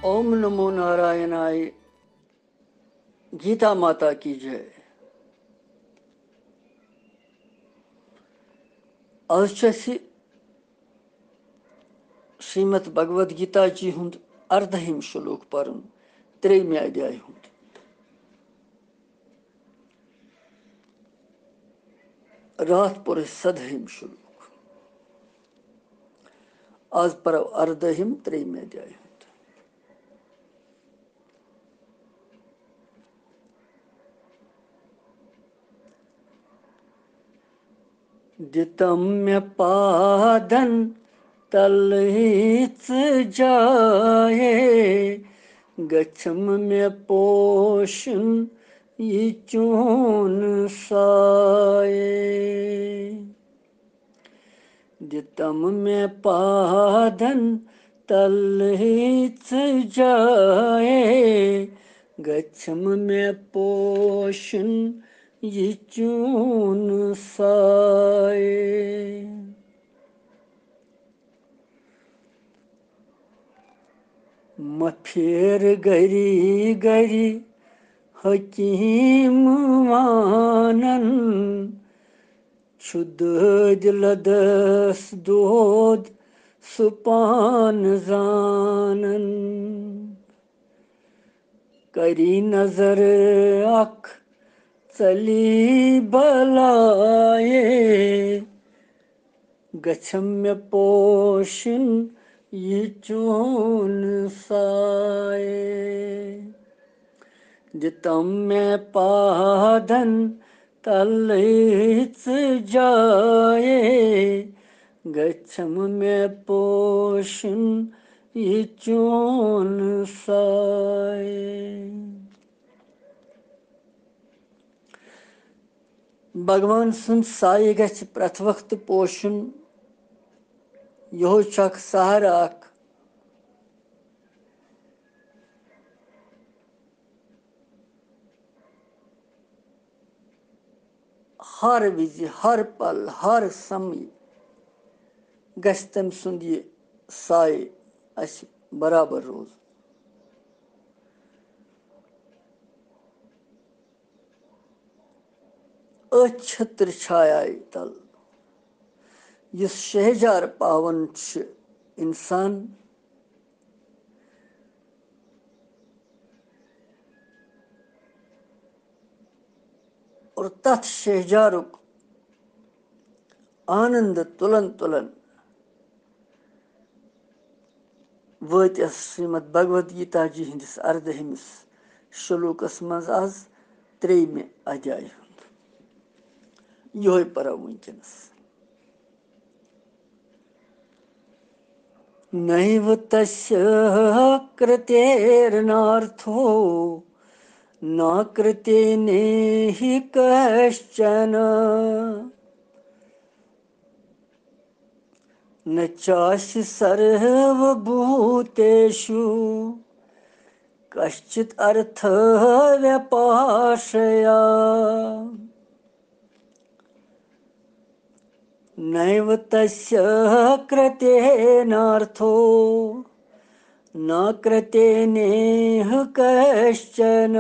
ओम नमो नारायणाय। गीता माता की जय। आज श्रीमद भगवद गीता जी हुंद अर्धहिम श्लोक परन 3 अध्याय हुंद। रात पर सदहिम श्लोक। आज पर अर्धहिम 3 अध्याय हुंद। दितम्य पादन तलहित जाए, गच्छम में पोषण ये चून साए। दितम में पादन तलहित जाए, गच्छम में पोषण ये चून साए। मफेर गरी गरी हकीम वानन, शुद्ध दिलदस दोद सुपान जानन। करी नजर अख चली बलाए, गच्छम्य पोषण ये चून साए। दितम्य पादन तलहित जाए, गच्छम में पोषण ये चून साए। भगवान सुन साए गछ प्रथ वक्त पोषण, यो छक सहारा अख। हर विज हर पल हर समय गछ तम सुंद ये साए अस बराबर रोज। छत्र छाया तल यस शहजार पावन इंसान, और तथ शहजारुक आनंद तुलन तुलन वत श्रीमद भगवद गीता जी हिंदिस अर्धहिमिस श्लोकस मज आज 3 अध्याय यो परो वंकनस। नैव तस्य कृतेर्नार्थो न कृतेनेहि कश्चन, न चास्य सर्वभूतेषु कश्चित् अर्थः व्यपाश्रया। नैव तस्य कृतेनार्थो न कृतेनेह कश्चन,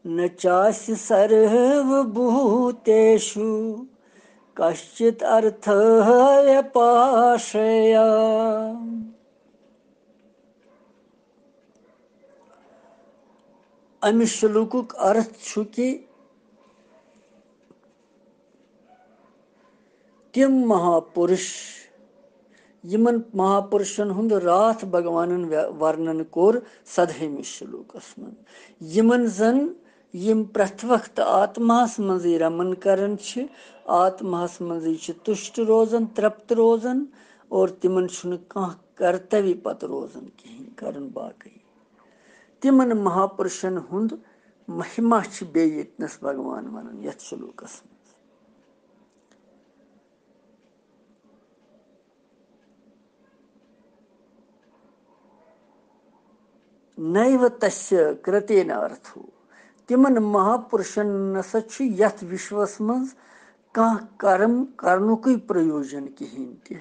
न चास्य सर्वभूतेषु कश्चित् अर्थः व्यपाश्रया। अमि श्लोकुक अर्थ छु कि तिम महापुरुष यमन महापुरुषन हुंद रात भगवानन वर्णन कोर सदहिम श्लोकस मन। यमन जन यम प्रथ वक्त आत्मास मजी रमन करन छ, आत्मास मजी छ तुष्ट रोजन तृप्त रोजन, और तिमन छुन कह कर्तव्य पत रोजन कहीं करन बाकी। तिमन महापुरुषन हुंद महिमा छ बे यतनस भगवान वनन यथ श्लोकस। नैव तस्य कृतेन अर्थो, तिमन महापुरुषन नसा छु यथ विश्वस मज कह कर्म करनुक प्रयोजन कहीं ते।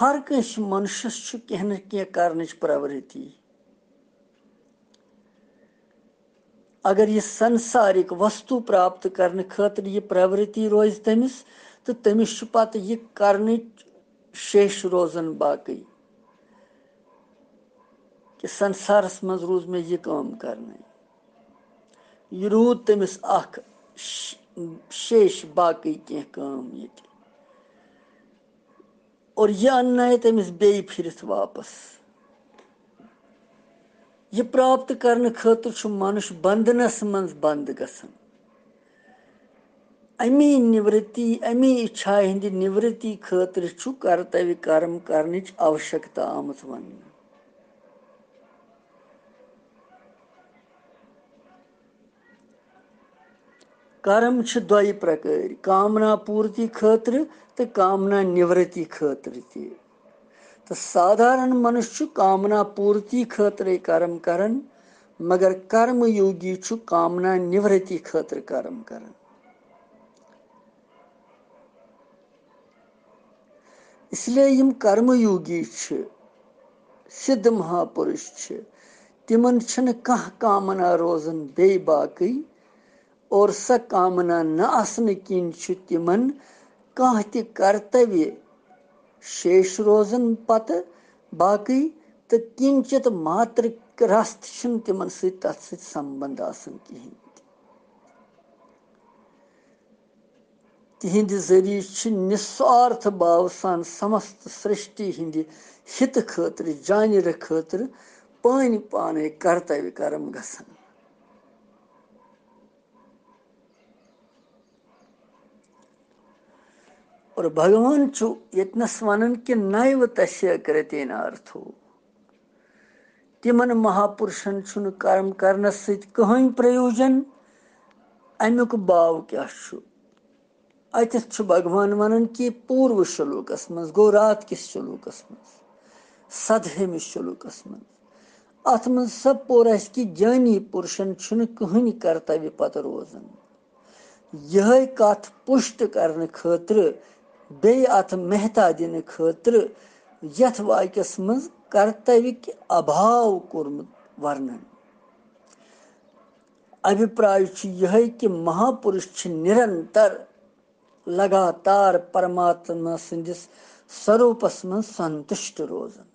हर कंस मनुष्यस कह न कह करने प्रवृत्ति। अगर यह संसारिक वस्तु प्राप्त करने खातिर यह प्रवृत्ति रोज तमिस तो तमिस पत यह करने शेष रोजन बाकी कि संसारस मज रूज में यह काम करने यह रूद तमिस अख शेष बाकी कह काम ये और यह अन्नाय तमिस बे फिरत वापस। यह प्राप्त करने खातिर मनुष्य बंधनस मज बंद गसन। अमी निवृत्ति अमी इच्छा हिंद निवृत्ति खातिर कर्तव्य कर्म करने आवश्यकता आमत वन। कर्म द्वय प्रकार कामना पूर्ति खातिर तो कामना निवृत्ति खातिर ती। तो साधारण मनुष्य कामना पूर्ति खातिर कर्म करन मगर कर्म योगी कामना निवृत्ति खातिर कर्म करन। इसलिए यम कर्मयोगी सिद्ध महापुरुष तिमन कह कामना रोजन बे बाकी और स कामना न आसन किन तिमन कह कर्तव्य शेष रोजन पत बाकी तो किंचित मात्र रस्त तिमन तथ संबंध आसन कहें। तिहिंद जरिए निस्वार्थ भाव सान समस्त सृष्टि हिंद हित खातिर जानर खातिर पानी पाने कर्तव्य कर्म गसन। और भगवान यतनस वन कि नैव तस्य कृतेनार्थो तिमन महापुरुषन कर्म करनस सहित कहीं प्रयोजन अमुक भाव क्या अतः भगवान वन कि पूर्व श्लोकस मज गो रात किस श्लोकस मज सदहमिस श्लोकस मज अत मज सब पोर कि जानी पुरुषन कहीं कर्तव्य पत रोजन। यह कथ पुष्ट करने खातिर बे अत मेहता दिन खातिर यथ वाक्यस मज कर्तव्य के अभाव कोर्मुत वर्णन। अभिप्राय यह कि महापुरुष निरंतर लगातार परमात्मा संदिस स्वरूपस में संतुष्ट रोजन।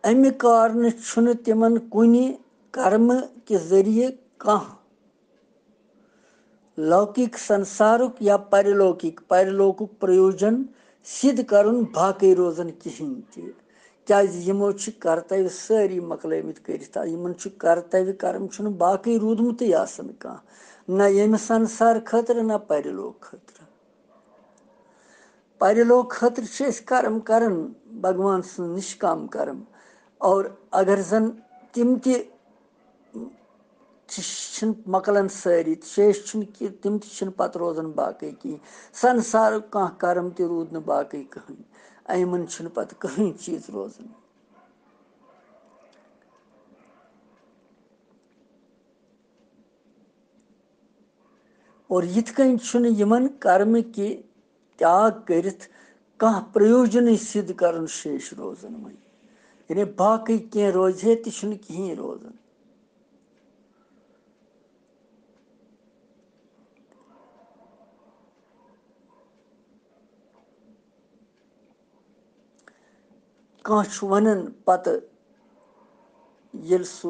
अमि कारण तिमन कुनि कर्म के जरिए कह लौकिक संसारुक या परलौकिक प्रयोजन सिद्ध करुन बाकी रोजन कहें क्या यमो कर्तव्य सारी मकलमित कर कर्तव्य कर्म बाकी रूदमुत कह न यम संसार खतर न परलोक खतर। परलोक खतर कर्म करन भगवान सुन निष्काम कर्म और अगर जन तिम मकलन सारी शेष तिम पत रोजन बाकी कहीं संसार कह कर्म त रूद न बाकी कहीं अमन पत कहीं चीज रोजन। और यिथ कन यमन कर्म के त्याग करित कह प्रयोजन सिद्ध कर शेष रोजन वही यानी बाकी कह रोज है तो कहीं रोजन। कह वन पत सह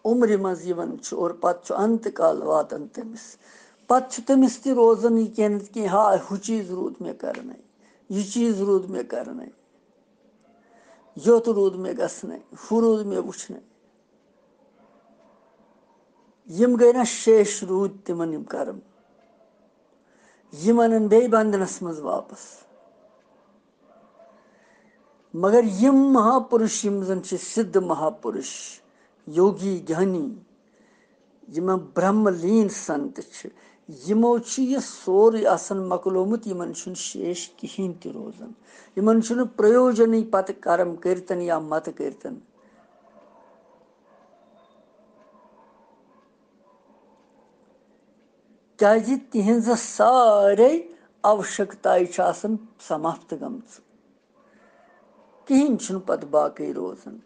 उम्र मज और पत अंत काल वातन तमिस पत तमिस त रोजन यह कह हाँ हु चीज रूद मे करने यह चीज रूद मे करने योत रूद मे गसने हु रूद मे वुचने यम गई ना शेष रूद तिमन यम कर्म यम अनन बे बंधनस मज वापस। मगर यम महापुरुष यम जन सिद्ध महापुरुष योगी ज्ञानी यम ब्रह्मलीन संत यमो यह सोरे आसन मकलोमुत यमन शेष कहें त रोजन यमन प्रयोजन पत कर्म करतन या मत करतन। क्याजि तिहंज सारे आवश्यकताएं छ आसन समाप्त गमच कहीं छुन पत बाकी रोजन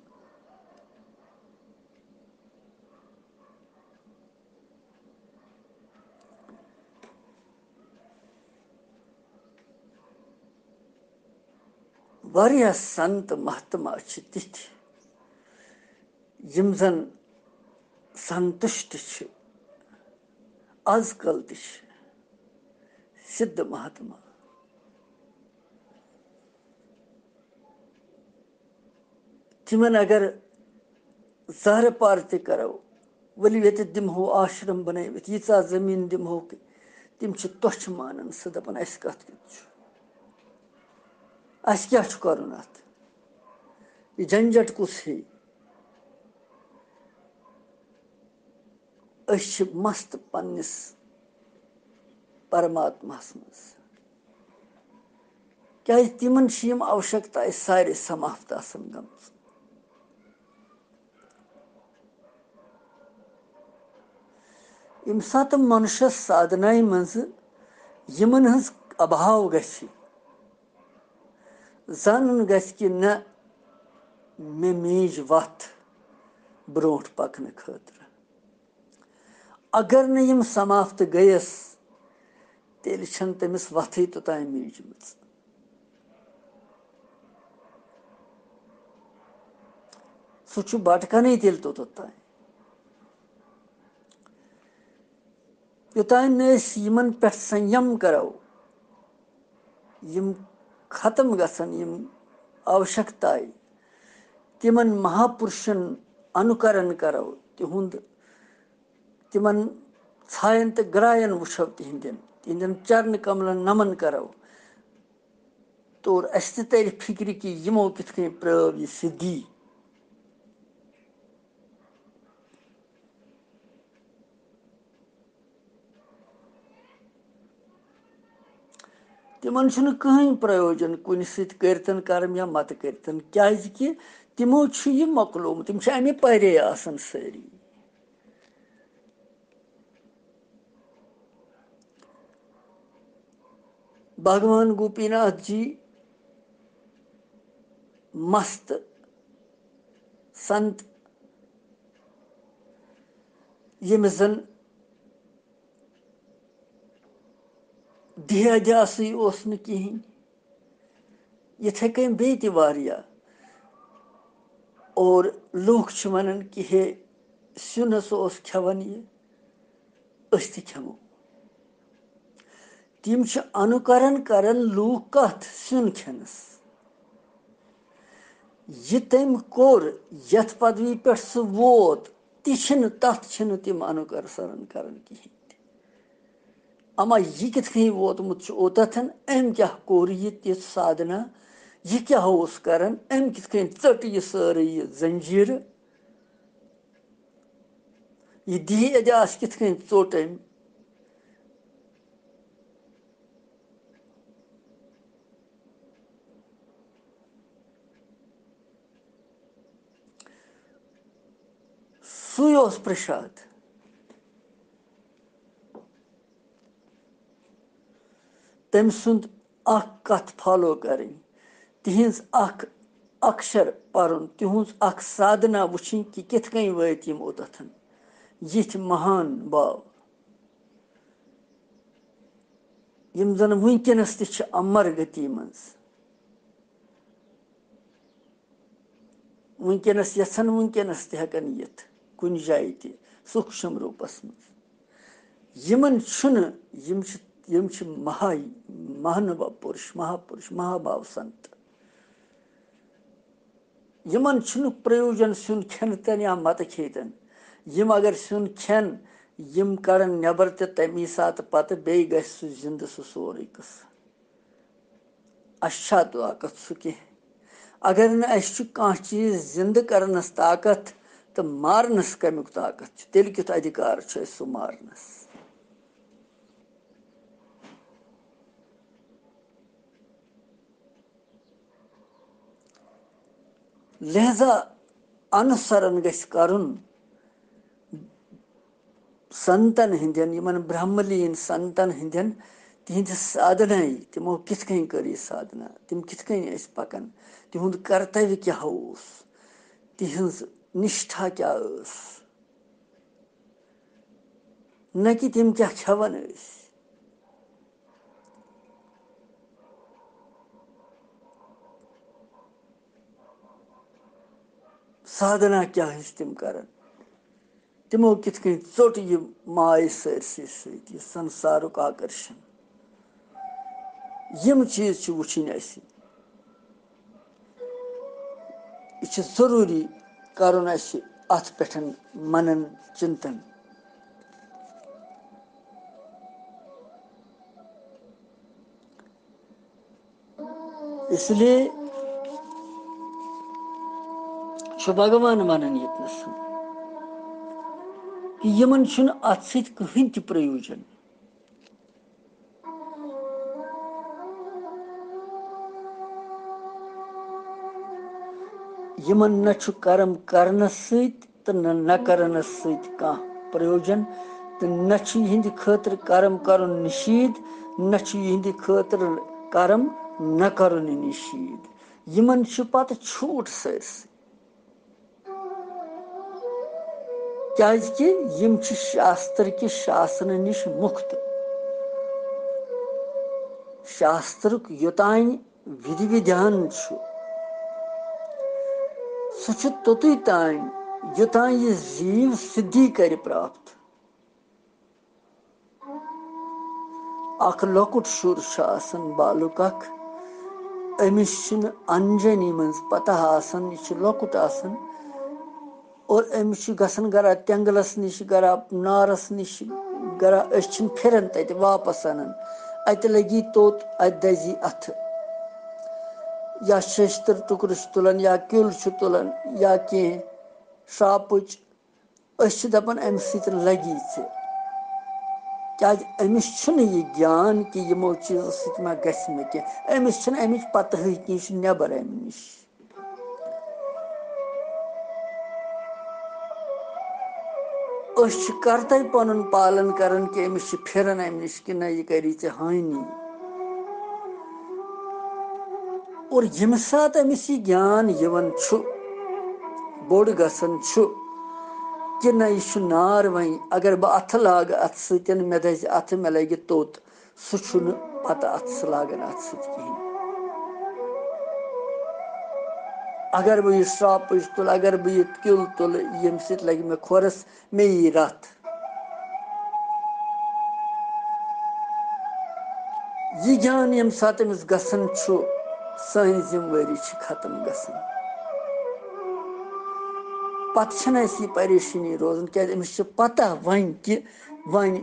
वारिया संत महात्मा छ तिथ यम जन संतुष्ट छ आजकल त सिद्ध महात्मा तिमन अगर जहर पार त करो वली ये दिमहो आश्रम बनवित यीचा जमीन दिमहो तिम छ तोछ मानन स दपन अस कत अस क्या करुन अत ये झंझट कुस है अस मस्त पन्निस परमात्मा मज क्या तिमन यम आवश्यकता सारे समाप्त आसन गमच यम सात मनुष्य साधना मज यमन हज अभाव गछि जानन गछि कि न मे मीज वत ब्रोट पकन खतर अगर न यम समाप्त गयस तेल छन तमिस वथै तोतान मीजमच सह भटकन तेल तोतान योतान यमन पे संयम करो यम खत्म गसन यम आवश्यकताएं तिमन महापुरुषन अनुकरण करो तिहुंद तिमन छायन तो ग्रायन वुछो तिहंदन चरण कमलन नमन करो तो अस तर फिक्र कि यमो किथ प्रव यह सिद्धि तिमन कहीं प्रयोजन कुन सतन कर्म या मत करतन क्या कि तिमो यह मकलोम तिम अमे परे आसन सारी भगवान गोपीनाथ जी मस्त संत यम जन देहध्यासी कहें इथे कन बे वारिया और लूख वन कि हे सुन हसा खेवान यह खेमो तिम अनुकरण करन लूख कथ सुन खेनस यह तम कोर यथ पदवी पे सह वोत तथ तिम अनुकरण करन कहें अमा यह कित वोतमुत ओतथन अम क्या कोर यह साधना यह क्या करन अम कित चट यह सारे यह जंजीर यह देह अध्यास कित चोट अम सुय प्रसाद तम सुंद कथ फॉलो करें तिहंज अक्षर पढ़न तिहुज साधना वुचिन कि कित वत यम ओतथन यिथ महान भाव यम जन वुनकनस त अमर गति मज वुनकनस यन वुनकनस तहकन यिथ कुन जाय त सूक्ष्म रूपस मज यमन यम महानुभाव पुरुष महापुरुष महाभाव संत यमन प्रयोजन सुन खेन या मत खेतन यम अगर सुन खेन यम कड़न नबर तमी सात पत बे सह जिंद सह सोरे कस अच्छा ताकत सह कह अगर न कह चीज जिंद करनस ताकत तो मारनस कमुक ताकत तेल कित अधिकार सह मारनस लिहाजा अनुसरण गरुन संतन हिंदन यमन ब्रह्मलीन संतन हिंदन तिहंद साधना तिमो कित कहीं कर साधना तिम कित कहीं पकान तिहुंद कर्तव्य क्या तिहंज निष्ठा क्या न कि तिम क्या खेवन साधना क्या तिम कर तिमो कित कहीं चोट ये माय सरसी सत संसारुक आकर्षण यम चीज वुचिन यह जरूरी करन अत पे मनन चिंतन इसलिए भगवान वनान यतनस कि यमन अत कहीं त प्रयोजन यमन न कर्म करनस तो न करनस कह प्रयोजन तो न यिंद खतर कर्म कर निषेध न यिंद खतर कर्म न कर निषेध यमन पत छूट सरसी क्या शास्त्र कि शासन निश मुक्त शास्त्र योतान विधि विधान सह तोतु तान योतान यह जीव सिद्धि कर प्राप्त अख लकुट शुर बालुक अमिस अनजनी मज पता यह लकुट और अमिस गसन गरा तेंगलस निश गरा नारस निश गरा फिरन तत वापस अनन अत लगी तोत अत दजी अथ या शस्त्र टुकर तुलान या किल तुलान या कह श्रापच दपान अम सत लगी क्या अमिस यह ज्ञान कि यमो चीजों सत मा गस मे कह अमिस अमिच पत कह नबर अम निश कर्तव्य पन पालन करन कि अमिस फिरन अम निश कि न यह करी हानि और यम सात अमिस यह ज्ञान यवन बोड़ गसन कि न यह नार वन अगर बह अथ लाग अथ सतन मे दज अथ मे लगे तोत सह पत अथ लागन अथ सह अगर बह यह श्रापच तुल अगर बह यह किल तुल यम सत लगे मे खोरस मे यी रथ यह ज्ञान यम सात अमिस गसन सान जिम्मेवारी खत्म गसन पत यह परेशानी रोजान क्या अमिस पता वन कि वन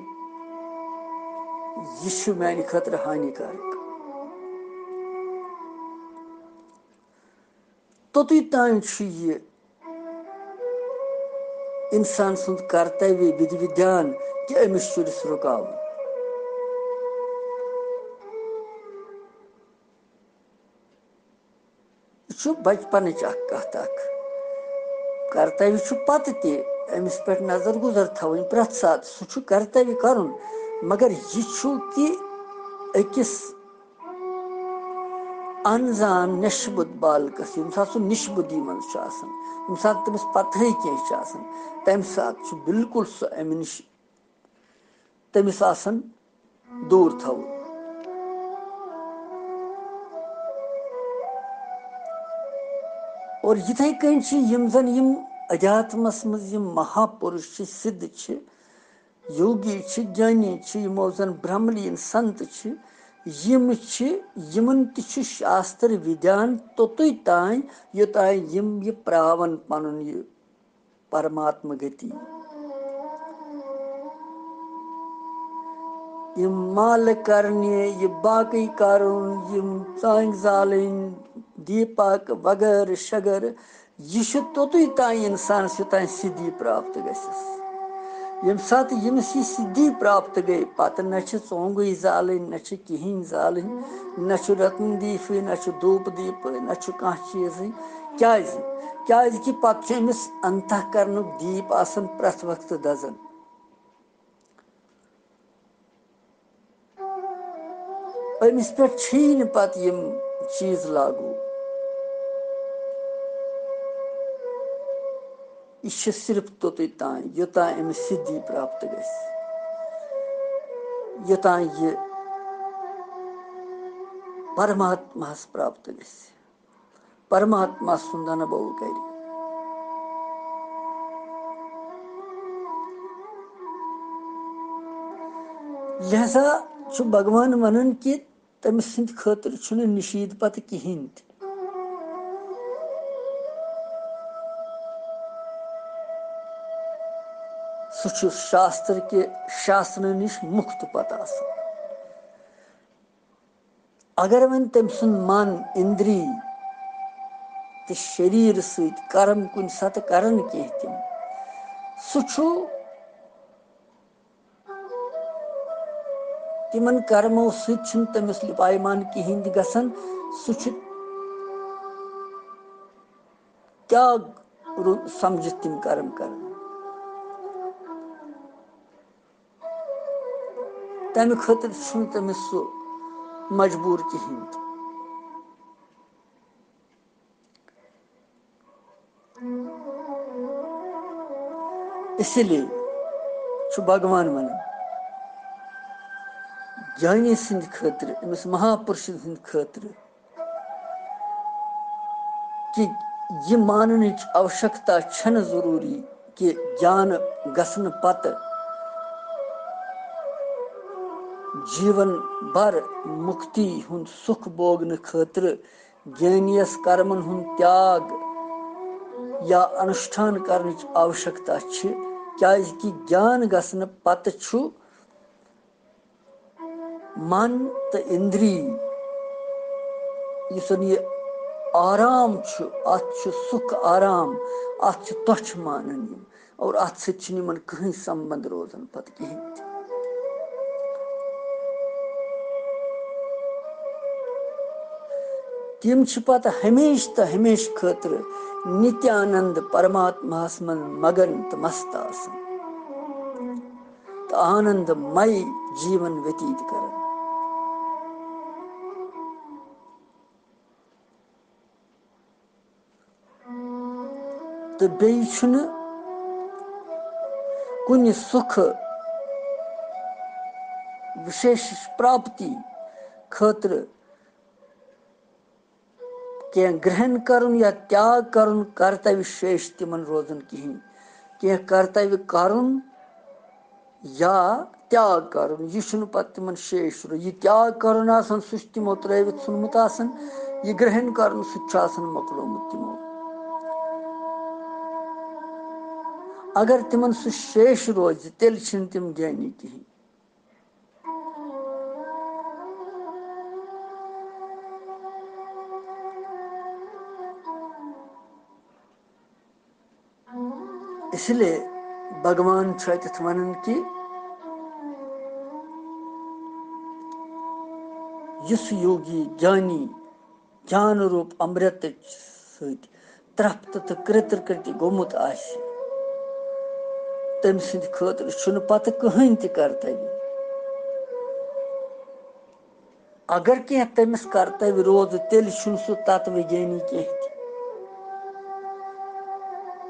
यह मानी खतर हानिकारक तोतु तान यह इंसान सुंद कर्तव्य विधि विधान कि अमिस शुरिस रुकाव बचपन कत कर्तव्य पत तमिस पे नजर गुजर थवन प्रथ सात सह कर्तव्य कर मगर यह कि अकिस अनजान नशबुद बालकस यम सात निशबुद्धि मज यम सात तमिस पत कह तम सात बिल्कुल सह अम नश तमिस दूर थवन और यिथे कन यम जन यम अध्यात्मस मज यम महापुरुष सिद्ध योगी ज्ञानी यमो जन ब्रह्मलीन संत यमन त शास्त्र विधान तोतु तान योतान यम यह प्रावन पन यह परमात्मा गति यम माल करने यह बाकी करुन यम चांग जालन दीपक वगर शगर यह तोतु तान इंसान योतान सिद्धि प्राप्त गसस यम सात यमिस यह सिद्धि प्राप्त गई पत न चोंगुई जालन न कहीं जालन न रत्न दीप न धूप दीप न कह चीज क्या कि पत अमिस अंतःकरण दीप आसन प्रथ वक्त दजन अमिस पे छीन पत यम चीज लागू यह सिर्फ तोत तान योता अमिस सिद्धि प्राप्त गस योता यह परमात्मा प्राप्त गस परमात्मा सुंद अनुभव कर लिहाजा भगवान वनान कि तमिस सद खतर निषीद पत कहें सह शास्त्र के शासन नश मुक्त पत अगर वन तम सुन मन इंद्री तो शरीर सत कर्म कुन सत करन कह तम सह तिमन कर्मों सत तमिस पायमान कहें गसन सह त्याग समझ तम कर्म कर तम खतर तमिस सह मजबूर कहें इसलिए भगवान वन ज्ञानी सद खतर अमिस महापुरुष सद खतर कि यह मानन आवश्यकता छन जरूरी कि ज्ञान गसन पत जीवन भर मुक्ति हुंद सुख भोगन खतर ज्ञानियस कर्मन हुंद त्याग या अनुष्ठान करने आवश्यकता क्या कि ज्ञान गसन पत मन तो इंद्री यह आराम अत सुख आराम अत तुच्छ मानन और अत सत कहीं संबंध रोजन पत कहें तम पत हमेश तो हमेश खतर नित्यानंद परमात्मा मन मगन तो मस्त तो आनंदमय जीवन व्यतीत कर तो बेन कुन सुख विशेष प्राप्ति खतर कह ग्रहण करन या त्याग करन कर्तव्य शेष तिमन रोजन कहें कह कर्तव्य करन या त्याग करन यह पत तिमन शेष यह त्याग करन आसन सह तिमो त्रवित सुनमुत आसन यह ग्रहण करन सह मकलोमुत तिमो अगर तिमन सह शेष रोज तेल तिम ज्ञानी कहें इसलिए भगवान वन कि इस योगी ज्ञानी ज्ञान रूप अमृत सत त्रप्त तो कृत कृति गोमुत तम सद खतर पत कहें कर्तव्य अगर कह तमिस कर्तव्य रोज तेल सह तत्व ज्ञानी कह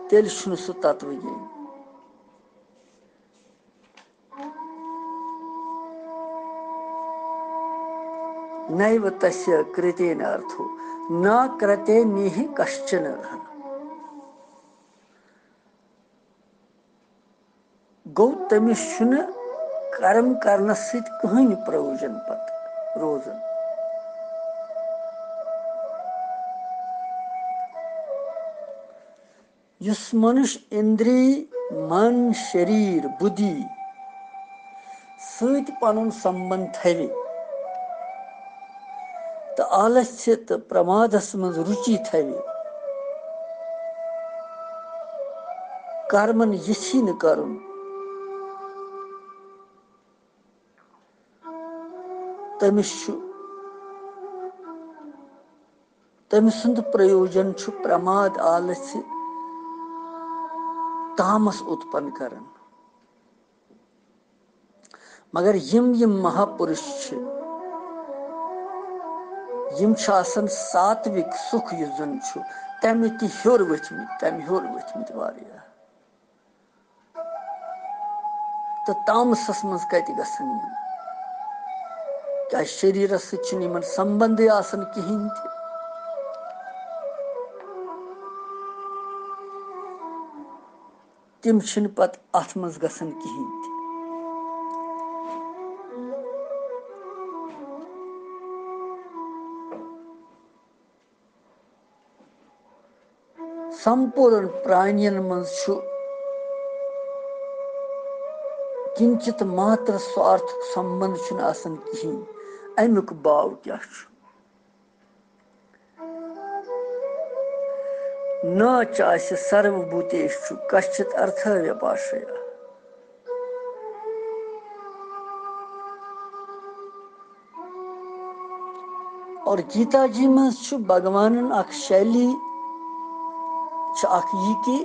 तेल सह तत्व ज्ञानी नैव तस्य कृतेन अर्थो न कृते निहि कश्चन गो तमिस कर्म करने सत कहीं प्रयोजन पत रोजन युस मनुष्य इंद्री मन शरीर बुद्धि सत पनुन संबंध थवे तो आलस्य तो प्रमादस मज रुचि थवे कर्मन यी न करुन तमिस प्रयोजन प्रमाद आलस्य तामस उत्पन्न करन मगर यम महापुरुष यम छ आसन सात्विक सुख युस जन छु तमे ति ह्योर वथमित वारिया तो तामसस मज कति गसन यम क्या शरीर सचन यमन संबंध आसन कहीं ते तिम छिन पत अथ मज गसन कहीं ते संपूर्ण प्राणियन मज छु किंचित मात्र स्वार्थ संबंध छुन आसन कहीं अमुक बाव क्या छु न चास्य सर्वभूतेषु कश्चित अर्थ व्यपाश्रया और गीता जी में छु भगवान अख शैली छ अख यी कि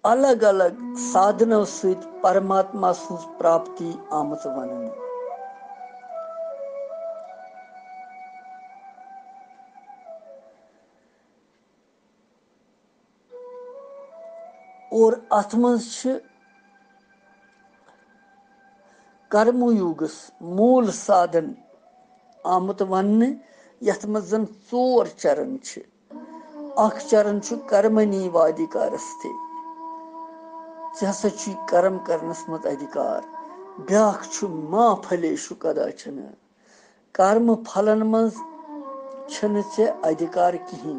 अलग अलग साधनों सहित परमात्मा सुज प्राप्ति आमत वनन और अथमज छ कर्मयुगस मूल साधन आमत वन यथ मज जन 4 चरण छ अख चरण छु कर्मणि वाधिकारस्ते हसा छु कर्म करनस मत अधिकार ब्याख छु मा फलेषु कदाचन कर्म फलन मज छन से अधिकार कहीं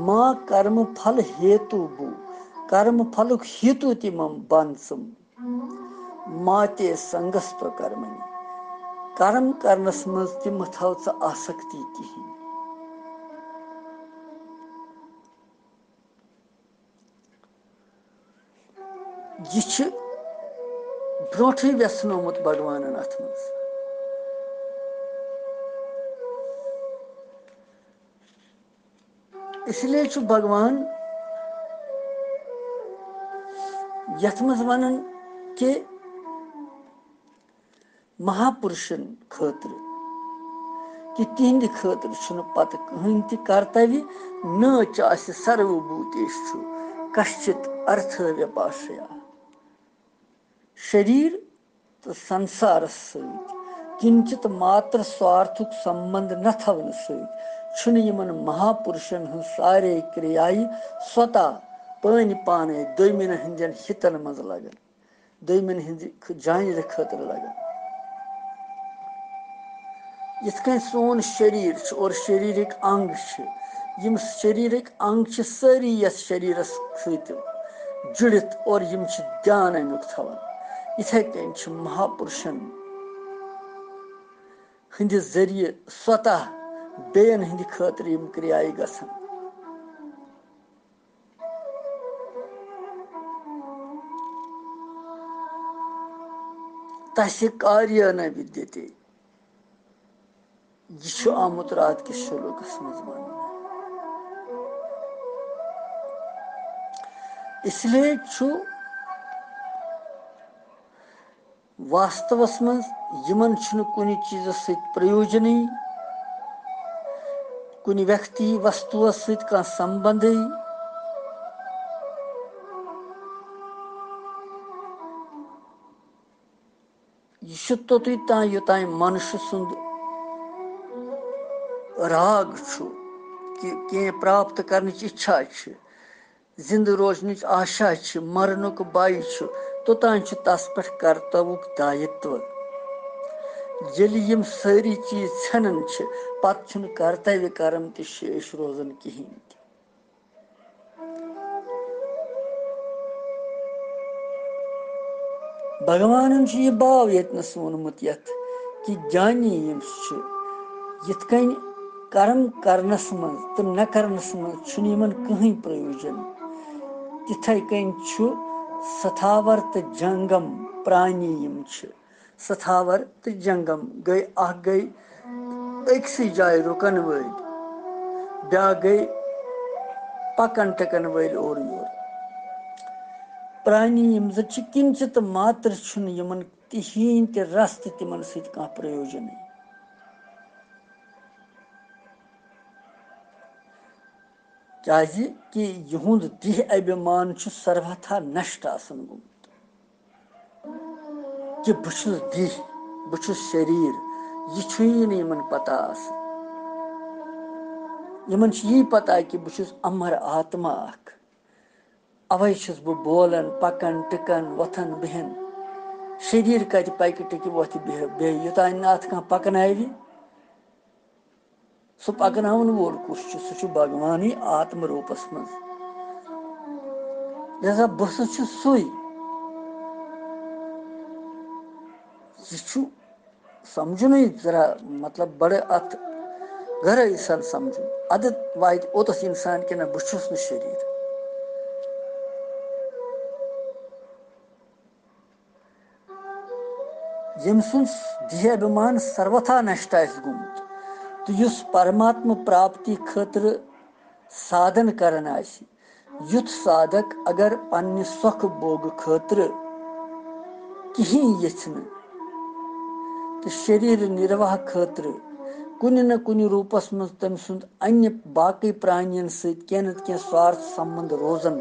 माँ कर्म फल हेतु बु कर्म फलुक हेतु तिमम बांसम माते संगस्व कर्मणि कर्म करनस मज तिम थव स आसक्ति कहीं यह ब्रोठे व्यसनोमुत भगवान अथ मज इसलिए छु भगवान यथ मज वनन के महापुरुषन खतर कि तिहंद खतर छुन पत कहीं ति कर्तव्य न चास्य सर्वभूतेषु कश्चित अर्थ व्यपाश्रया शरीर तो संसार सहित किंचित मात्र स्वार्थुक संबंध न थवन सहित छुन यमन महापुरुषन हन सारे क्रियाई स्वतः पानी पाने दोमिन हंजन हितन मज लगन दोमिन हंज जान खतर लगन इतकन सोन शरीर और शरीरिक अंग यम शरीरिक अंग सारी यस शरीरस सहित जुड़ित और यम ध्यान अमुक थवन इथे कन महापुरुषन हंद जरिए स्वतः बेन हंद खतर यम क्रियाय गसन तस्य कार्य न विद्यते यह आमुत रात किस श्लोकस मज इसलिए वास्तवस मज यमन कुन चीज सहित प्रयोजन कुन व्यक्ति वस्तु सहित का संबंध यह तोतु तान योतान मनुष्य सुंद राग कि प्राप्त करने इच्छा जिंद रोजन आशा मरनुक बाई तोतान तस पे कर्तव्युक दायित्व यदि यम सारी चीज छनन पत कर्तव्य कर्म त शेष रोजन कहीं भगवान यह भाव यतनस वोनमुत यथ कि ज्ञानी यिथकन कर्म करनस मज तो न करनस मज कहीं प्रयोजन तिथे कन सथावर तो जंगम प्राणी यम सथावर तो जंगम गई अक्सी जाय रुकन वल ब्या गई पकन टकन वल और योर प्राणी यम किंचित मात्र यमन तिहीन ते रस ते तिमन सहित कहाँ प्रयोजन है। क्याजि कि युहुंद दिह अभिमान छु सर्वथा नष्ट आसन गुमत कि बुछुस दिह बुछुस शरीर यह छुई नहीं यमन पता आसन। यमन यही पता कि बुछुस अमर आत्मा अख अवै छुस बु बोलन पकन टिकन वथन बिहन शरीर कत पकि टिकि वथ बे युतान नाथ कहाँ पकनावि सह पकनावन वोल कुस सह भगवान आत्म रूपस मज लिहाजा बस सुई यह समझुन जरा मतलब बड़े अत गहराई सन समझुन अद वात ओतस इंसान कि ना बहुस न शरीर यम सुन देह अभिमान सर्वथा नष्ट गुमुत तो युस परमात्मा प्राप्ति खतर साधन करन आसि युथ साधक अगर पन्ने सोख बोग खतर कहीं यन तो शरीर निर्वाह खतर कुन न कुन रूपस मज तम सुंद अन्य बाकी प्राणियन सहित कह न कह स्वार्थ संबंध रोजन।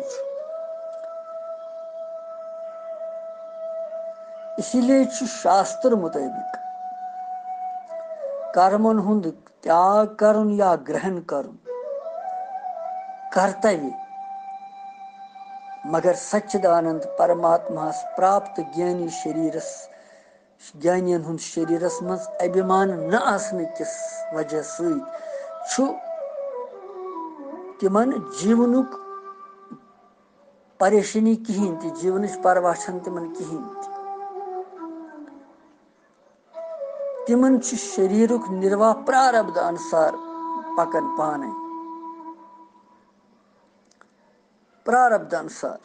इसीलिए शास्त्र मुताबिक कर्मन हुंद त्याग करुन या ग्रहण करुन कर्तव्य मगर सच्चिदानंद परमात्मा प्राप्त ज्ञानी शरीरस ज्ञानियन हुंद शरीरस मज अभिमान न आसने किस वजह सु तिमन जीवनुक परेशानी कहीं ति जीवन परवाह तिमन कहीं तिमन शरीरुक निर्वाह प्रारब्ध अनुसार पकन पाने प्रारब्ध अनुसार।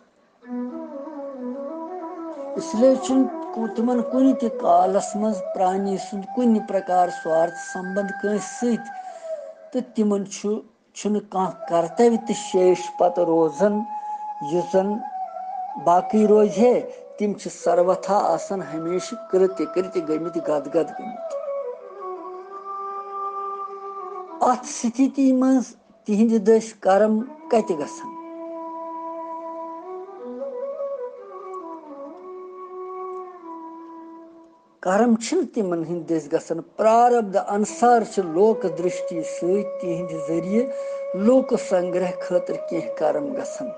इसलिए तिमन कुन ति कालस मज प्राणी सुंद कुन प्रकार स्वार्थ संबंध कंस सहित तो तिमन छुन कह कर्तव्य तो शेष पत रोजन युजन बाकी रोज है तिम सर्वथा आसन हमेशा कृत्य कृत्य गमित गद गद गमित अत स्थिति मज तिहिंद दस कर्म कत गसन कर्म तिमन हिंद दस गसन प्रारब्ध अनुसार लोक दृष्टि सहिंद जरिए लोक संग्रह खतर कह कर्म गसन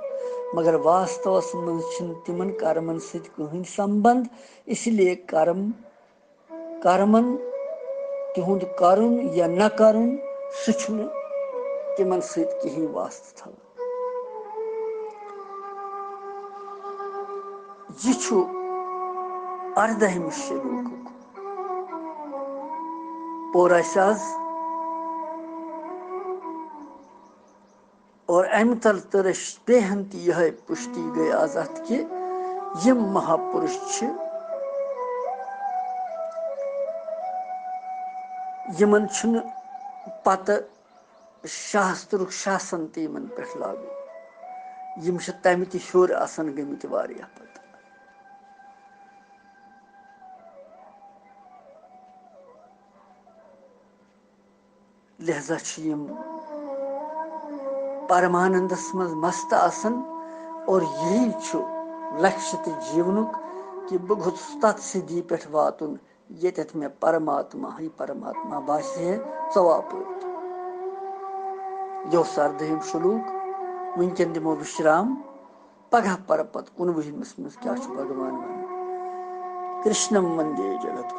मगर वास्तवस मज तिमन कर्मन सहित कहीं संबंध। इसलिए कर्मन तिहुंद करुन या न करुन सह तिमन सहित कहीं वास्ता थल। यह 18 श्लोक पोराशाज और अम तल तरश बेहन यह पुष्टि गई आज अत कि यम महापुरुष यमन पत शास्त्र शासन तमन पे लागू यम तम तोर आसन गमित वारिया पत। लिहाजा यम परमानंदस मज मस्त आसन और यही लक्ष्य तो जीवनुक कि बह गुस तथ सिद्धि पे वातुन ये मे परमात्मा ही परमात्मा बासे चवाप यो 18 श्लोक वनकन दिमो विश्राम पगह पर पत 19 मज क्या भगवान वन कृष्णम वंदे जगत